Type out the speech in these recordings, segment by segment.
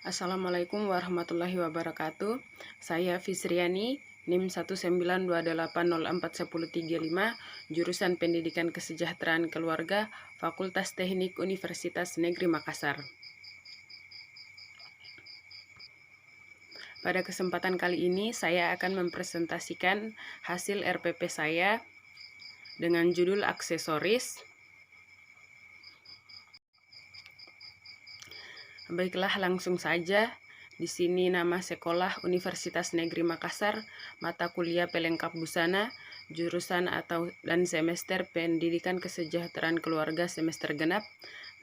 Assalamualaikum warahmatullahi wabarakatuh. Saya Fisriani, NIM 192804135, jurusan Pendidikan Kesejahteraan Keluarga, Fakultas Teknik Universitas Negeri Makassar. Pada kesempatan kali ini saya akan mempresentasikan hasil RPP saya dengan judul aksesoris. Baiklah, langsung saja. Di sini nama sekolah Universitas Negeri Makassar, mata kuliah pelengkap busana, jurusan dan semester Pendidikan Kesejahteraan Keluarga semester genap,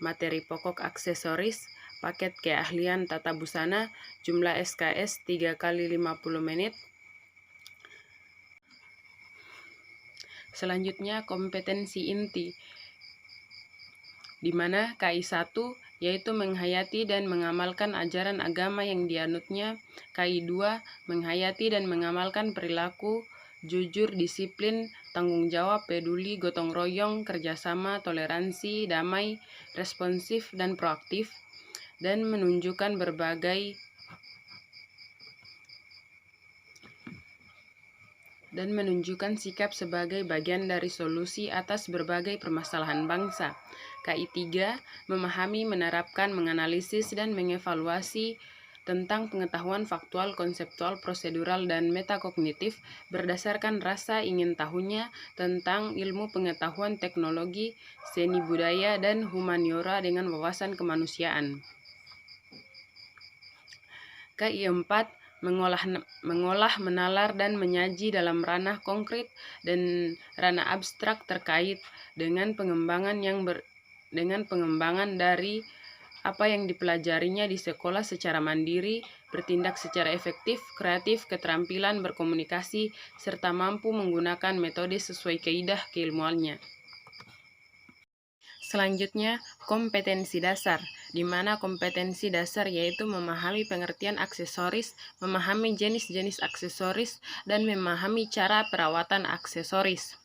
materi pokok aksesoris, paket keahlian tata busana, jumlah SKS 3 kali 50 menit. Selanjutnya kompetensi inti, di mana KI 1 yaitu menghayati dan mengamalkan ajaran agama yang dianutnya. KI 2 menghayati dan mengamalkan perilaku jujur, disiplin, tanggung jawab, peduli, gotong royong, kerjasama, toleransi, damai, responsif, dan proaktif, dan menunjukkan sikap sebagai bagian dari solusi atas berbagai permasalahan bangsa. KI 3 memahami, menerapkan, menganalisis, dan mengevaluasi tentang pengetahuan faktual, konseptual, prosedural, dan metakognitif berdasarkan rasa ingin tahunya tentang ilmu pengetahuan, teknologi, seni budaya, dan humaniora dengan wawasan kemanusiaan. KI 4 mengolah, menalar, dan menyaji dalam ranah konkret dan ranah abstrak terkait dengan pengembangan dari apa yang dipelajarinya di sekolah secara mandiri, bertindak secara efektif, kreatif, keterampilan berkomunikasi, serta mampu menggunakan metode sesuai kaidah keilmuannya. Selanjutnya, kompetensi dasar, di mana kompetensi dasar yaitu memahami pengertian aksesoris, memahami jenis-jenis aksesoris, dan memahami cara perawatan aksesoris.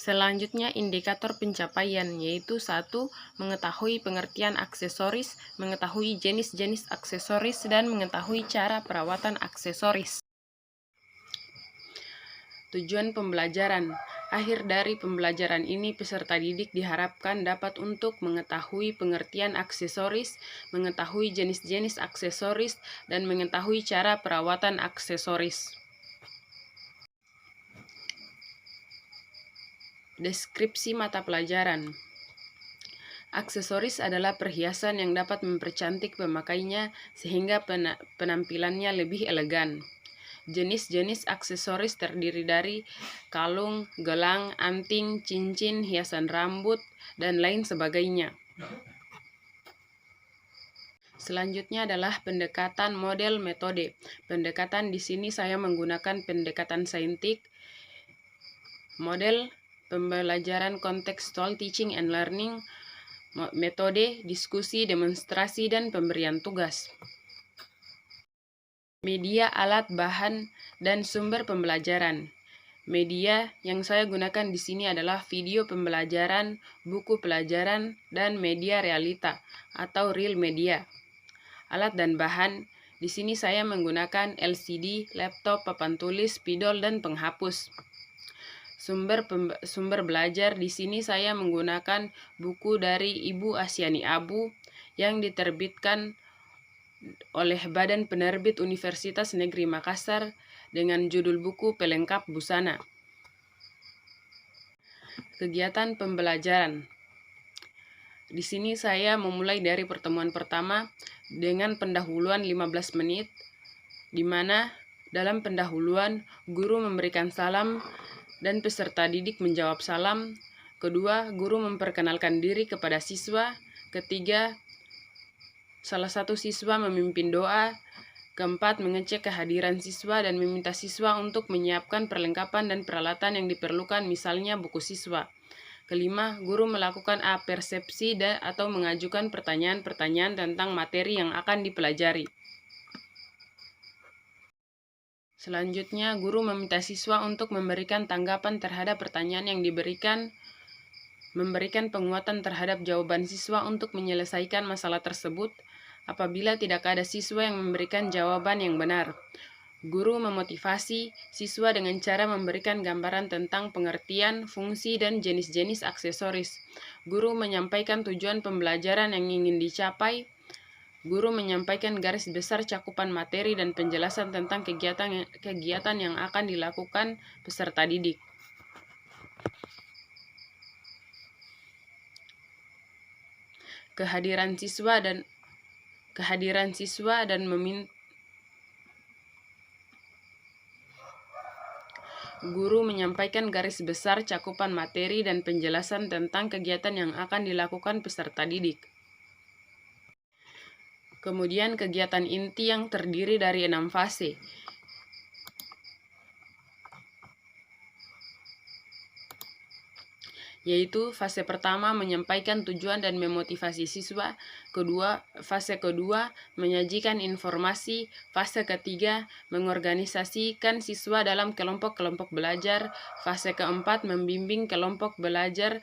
Selanjutnya, indikator pencapaian, yaitu 1. Mengetahui pengertian aksesoris, mengetahui jenis-jenis aksesoris, dan mengetahui cara perawatan aksesoris. Tujuan pembelajaran. Akhir dari pembelajaran ini, peserta didik diharapkan dapat untuk mengetahui pengertian aksesoris, mengetahui jenis-jenis aksesoris, dan mengetahui cara perawatan aksesoris. Deskripsi mata pelajaran. Aksesoris adalah perhiasan yang dapat mempercantik pemakainya sehingga penampilannya lebih elegan. Jenis-jenis aksesoris terdiri dari kalung, gelang, anting, cincin, hiasan rambut, dan lain sebagainya. Selanjutnya adalah pendekatan model metode. Pendekatan di sini saya menggunakan pendekatan saintik, model pembelajaran kontekstual teaching and learning, metode, diskusi, demonstrasi, dan pemberian tugas. Media, alat, bahan, dan sumber pembelajaran. Media yang saya gunakan di sini adalah video pembelajaran, buku pelajaran, dan media realita atau real media. Alat dan bahan, di sini saya menggunakan LCD, laptop, papan tulis, spidol, dan penghapus. Sumber belajar, di sini saya menggunakan buku dari Ibu Asyani Abu yang diterbitkan oleh Badan Penerbit Universitas Negeri Makassar dengan judul buku Pelengkap Busana. Kegiatan pembelajaran. Di sini saya memulai dari pertemuan pertama dengan pendahuluan 15 menit, di mana dalam pendahuluan guru memberikan salam dan peserta didik menjawab salam. Kedua, guru memperkenalkan diri kepada siswa. Ketiga, salah satu siswa memimpin doa. Keempat, mengecek kehadiran siswa dan meminta siswa untuk menyiapkan perlengkapan dan peralatan yang diperlukan, misalnya buku siswa. Kelima, guru melakukan persepsi atau mengajukan pertanyaan-pertanyaan tentang materi yang akan dipelajari. Selanjutnya, guru meminta siswa untuk memberikan tanggapan terhadap pertanyaan yang diberikan, memberikan penguatan terhadap jawaban siswa untuk menyelesaikan masalah tersebut, apabila tidak ada siswa yang memberikan jawaban yang benar. Guru memotivasi siswa dengan cara memberikan gambaran tentang pengertian, fungsi, dan jenis-jenis aksesoris. Guru menyampaikan tujuan pembelajaran yang ingin dicapai. Guru menyampaikan garis besar cakupan materi dan penjelasan tentang kegiatan yang akan dilakukan peserta didik. Kehadiran siswa dan meminta Guru menyampaikan garis besar cakupan materi dan penjelasan tentang kegiatan yang akan dilakukan peserta didik. Kemudian kegiatan inti yang terdiri dari 6 fase, yaitu fase pertama menyampaikan tujuan dan memotivasi siswa, fase kedua menyajikan informasi, fase ketiga mengorganisasikan siswa dalam kelompok-kelompok belajar, fase keempat membimbing kelompok belajar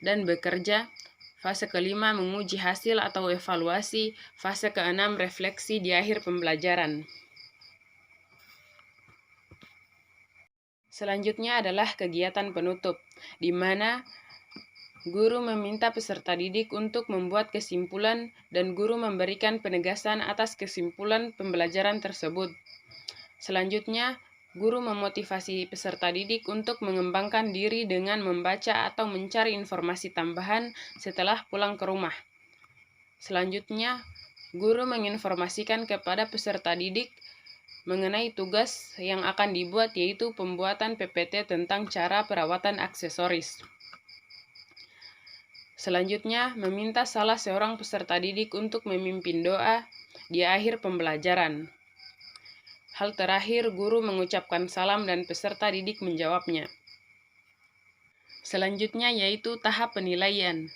dan bekerja, fase kelima menguji hasil atau evaluasi, fase keenam refleksi di akhir pembelajaran. Selanjutnya adalah kegiatan penutup, di mana guru meminta peserta didik untuk membuat kesimpulan dan guru memberikan penegasan atas kesimpulan pembelajaran tersebut. Selanjutnya, guru memotivasi peserta didik untuk mengembangkan diri dengan membaca atau mencari informasi tambahan setelah pulang ke rumah. Selanjutnya, guru menginformasikan kepada peserta didik mengenai tugas yang akan dibuat, yaitu pembuatan PPT tentang cara perawatan aksesoris. Selanjutnya, meminta salah seorang peserta didik untuk memimpin doa di akhir pembelajaran. Hal terakhir, guru mengucapkan salam dan peserta didik menjawabnya. Selanjutnya yaitu tahap penilaian.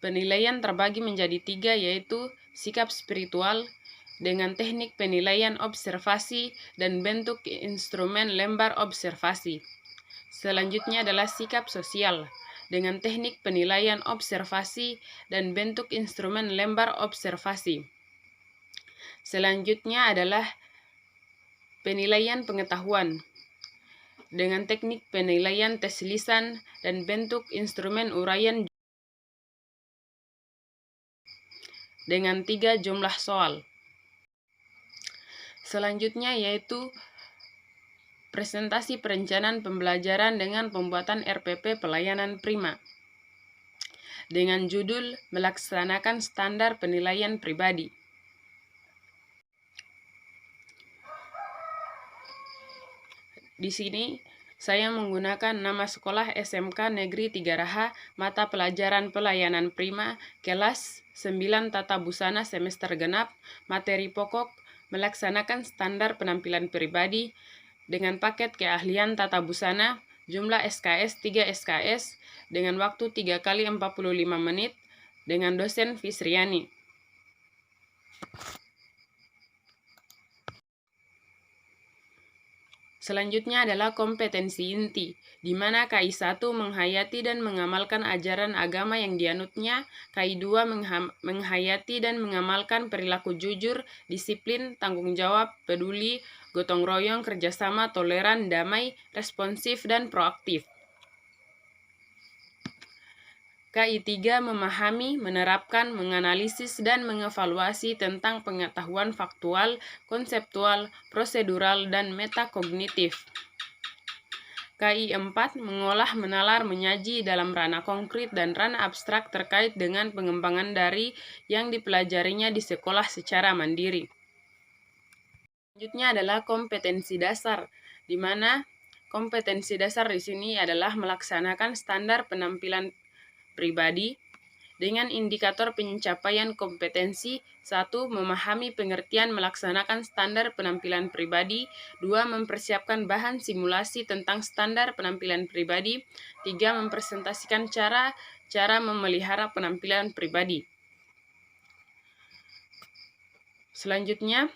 Penilaian terbagi menjadi 3, yaitu sikap spiritual dengan teknik penilaian observasi dan bentuk instrumen lembar observasi. Selanjutnya adalah sikap sosial dengan teknik penilaian observasi dan bentuk instrumen lembar observasi. Selanjutnya adalah penilaian pengetahuan dengan teknik penilaian tes lisan dan bentuk instrumen uraian dengan 3 jumlah soal. Selanjutnya yaitu presentasi perencanaan pembelajaran dengan pembuatan RPP pelayanan prima dengan judul melaksanakan standar penilaian pribadi. Di sini saya menggunakan nama sekolah SMK Negeri Tigaraha, mata pelajaran pelayanan prima, kelas 9 Tata Busana semester genap, materi pokok melaksanakan standar penampilan pribadi dengan paket keahlian tata busana, jumlah SKS 3 SKS dengan waktu 3 kali 45 menit dengan dosen Fisriani. Selanjutnya adalah kompetensi inti, di mana KI 1 menghayati dan mengamalkan ajaran agama yang dianutnya, KI 2 menghayati dan mengamalkan perilaku jujur, disiplin, tanggung jawab, peduli, gotong royong, kerjasama, toleran, damai, responsif, dan proaktif. KI 3 memahami, menerapkan, menganalisis, dan mengevaluasi tentang pengetahuan faktual, konseptual, prosedural, dan metakognitif. KI 4 mengolah, menalar, menyaji dalam ranah konkret dan ranah abstrak terkait dengan pengembangan dari yang dipelajarinya di sekolah secara mandiri. Selanjutnya adalah kompetensi dasar, di mana kompetensi dasar di sini adalah melaksanakan standar penampilan pribadi dengan indikator pencapaian kompetensi. 1. Memahami pengertian melaksanakan standar penampilan pribadi. 2. Mempersiapkan bahan simulasi tentang standar penampilan pribadi. 3. Mempresentasikan cara memelihara penampilan pribadi. Selanjutnya,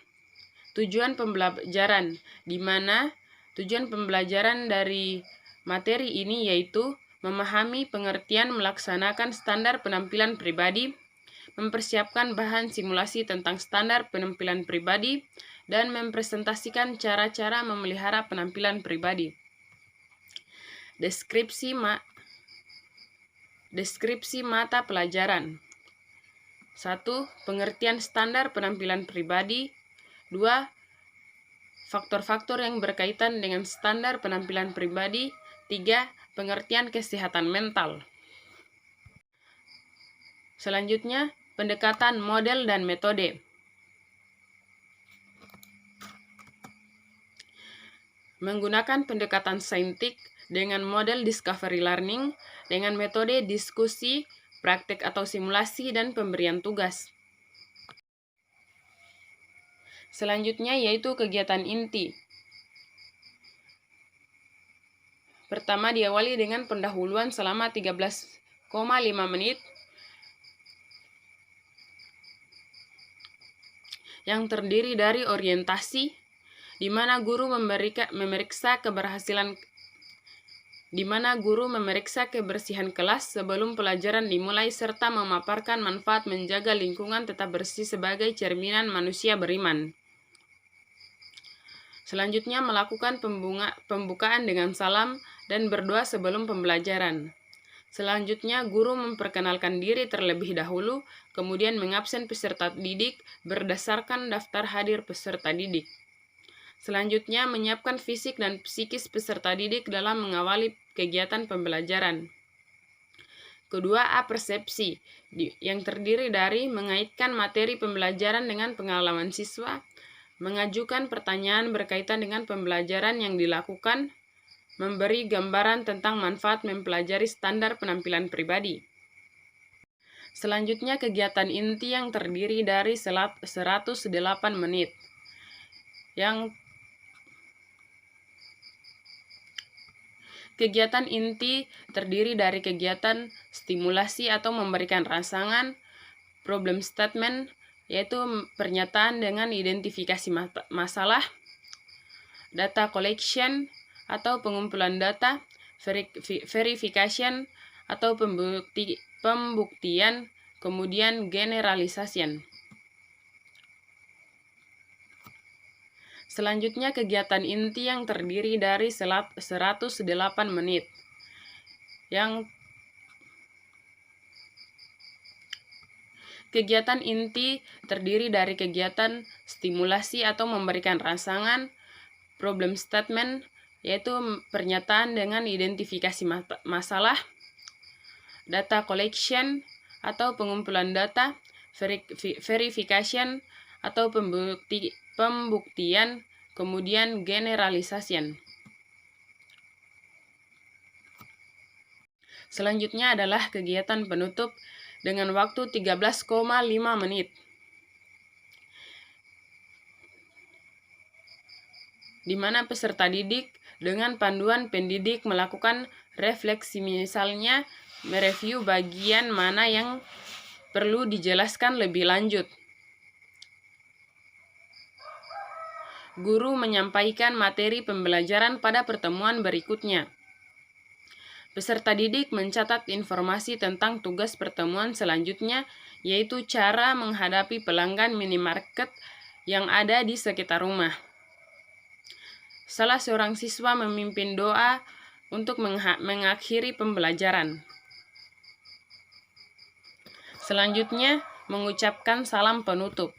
tujuan pembelajaran, di mana tujuan pembelajaran dari materi ini yaitu memahami pengertian melaksanakan standar penampilan pribadi, mempersiapkan bahan simulasi tentang standar penampilan pribadi, dan mempresentasikan cara-cara memelihara penampilan pribadi. Deskripsi mata pelajaran. 1. Pengertian standar penampilan pribadi. 2. Faktor-faktor yang berkaitan dengan standar penampilan pribadi. 3. Pengertian kesehatan mental. Selanjutnya, pendekatan model dan metode. Menggunakan pendekatan saintik dengan model discovery learning, dengan metode diskusi, praktek atau simulasi, dan pemberian tugas. Selanjutnya yaitu kegiatan inti. Pertama diawali dengan pendahuluan selama 13,5 menit yang terdiri dari orientasi, di mana guru memeriksa kebersihan kelas sebelum pelajaran dimulai serta memaparkan manfaat menjaga lingkungan tetap bersih sebagai cerminan manusia beriman. Selanjutnya melakukan pembukaan dengan salam dan berdoa sebelum pembelajaran. Selanjutnya guru memperkenalkan diri terlebih dahulu, kemudian mengabsen peserta didik berdasarkan daftar hadir peserta didik. Selanjutnya menyiapkan fisik dan psikis peserta didik dalam mengawali kegiatan pembelajaran. Kedua, apersepsi, yang terdiri dari mengaitkan materi pembelajaran dengan pengalaman siswa, mengajukan pertanyaan berkaitan dengan pembelajaran yang dilakukan, memberi gambaran tentang manfaat mempelajari standar penampilan pribadi. Selanjutnya, kegiatan inti yang terdiri dari 108 menit. Kegiatan inti terdiri dari kegiatan stimulasi atau memberikan rangsangan, problem statement, yaitu pernyataan dengan identifikasi masalah, data collection atau pengumpulan data, verification atau pembuktian, kemudian generalization. Selanjutnya kegiatan inti yang terdiri dari 108 menit. Kegiatan inti terdiri dari kegiatan stimulasi atau memberikan rangsangan, problem statement, yaitu pernyataan dengan identifikasi masalah, data collection atau pengumpulan data, verification atau pembuktian, kemudian generalization. Selanjutnya adalah kegiatan penutup dengan waktu 13,5 menit. Di mana peserta didik dengan panduan pendidik melakukan refleksi, misalnya mereview bagian mana yang perlu dijelaskan lebih lanjut. Guru menyampaikan materi pembelajaran pada pertemuan berikutnya. Peserta didik mencatat informasi tentang tugas pertemuan selanjutnya, yaitu cara menghadapi pelanggan minimarket yang ada di sekitar rumah. Salah seorang siswa memimpin doa untuk mengakhiri pembelajaran. Selanjutnya, mengucapkan salam penutup.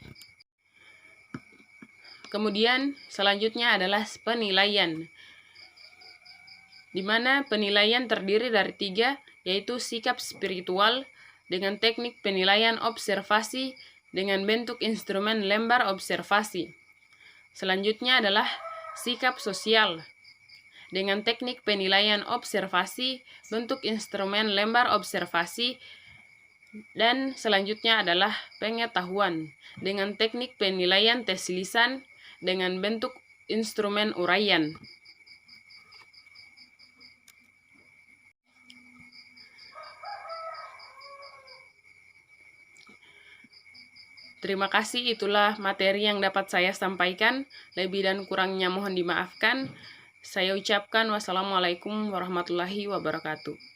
Kemudian, selanjutnya adalah penilaian, di mana penilaian terdiri dari 3, yaitu sikap spiritual dengan teknik penilaian observasi dengan bentuk instrumen lembar observasi. Selanjutnya adalah sikap sosial dengan teknik penilaian observasi bentuk instrumen lembar observasi. Dan selanjutnya adalah pengetahuan dengan teknik penilaian tes lisan dengan bentuk instrumen uraian. Terima kasih, itulah materi yang dapat saya sampaikan. Lebih dan kurangnya mohon dimaafkan. Saya ucapkan wassalamualaikum warahmatullahi wabarakatuh.